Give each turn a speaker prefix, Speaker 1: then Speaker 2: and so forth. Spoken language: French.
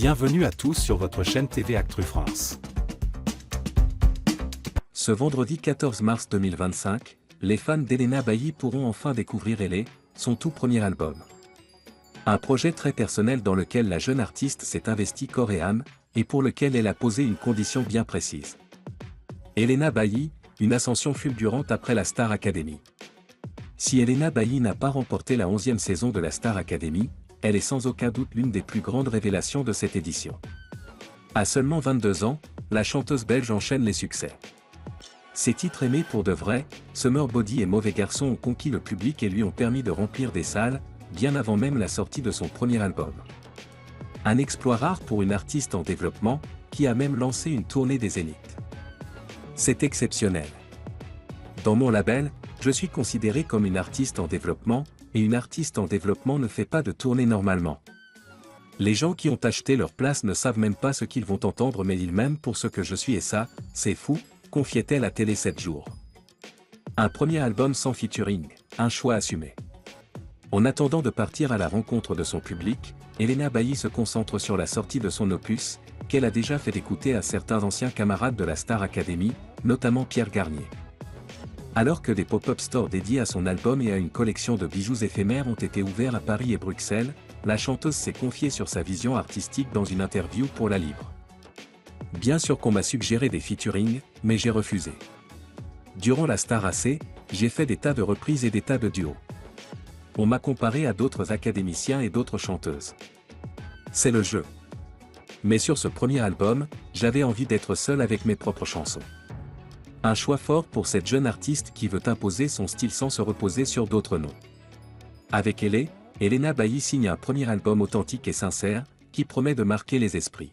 Speaker 1: Bienvenue à tous sur votre chaîne TV Actu France.
Speaker 2: Ce vendredi 14 mars 2025, les fans d'Elena Bailly pourront enfin découvrir Elle, son tout premier album. Un projet très personnel dans lequel la jeune artiste s'est investie corps et âme, et pour lequel elle a posé une condition bien précise. Elena Bailly, une ascension fulgurante après la Star Academy. Si Elena Bailly n'a pas remporté la 11e saison de la Star Academy, elle est sans aucun doute l'une des plus grandes révélations de cette édition. À seulement 22 ans, la chanteuse belge enchaîne les succès. Ses titres aimés pour de vrai, Summer Body et Mauvais Garçon ont conquis le public et lui ont permis de remplir des salles, bien avant même la sortie de son premier album. Un exploit rare pour une artiste en développement, qui a même lancé une tournée des Zéniths. C'est exceptionnel. Dans mon label, je suis considéré comme une artiste en développement, et une artiste en développement ne fait pas de tournée normalement. Les gens qui ont acheté leur place ne savent même pas ce qu'ils vont entendre, mais ils m'aiment pour ce que je suis et ça, c'est fou, confiait-elle à Télé 7 jours. Un premier album sans featuring, un choix assumé. En attendant de partir à la rencontre de son public, Elena Bailly se concentre sur la sortie de son opus, qu'elle a déjà fait écouter à certains anciens camarades de la Star Academy, notamment Pierre Garnier. Alors que des pop-up stores dédiés à son album et à une collection de bijoux éphémères ont été ouverts à Paris et Bruxelles, la chanteuse s'est confiée sur sa vision artistique dans une interview pour La Libre. Bien sûr qu'on m'a suggéré des featuring, mais j'ai refusé. Durant la Star AC, j'ai fait des tas de reprises et des tas de duos. On m'a comparé à d'autres académiciens et d'autres chanteuses. C'est le jeu. Mais sur ce premier album, j'avais envie d'être seul avec mes propres chansons. Un choix fort pour cette jeune artiste qui veut imposer son style sans se reposer sur d'autres noms. Avec Elle, Elena Bailly signe un premier album authentique et sincère, qui promet de marquer les esprits.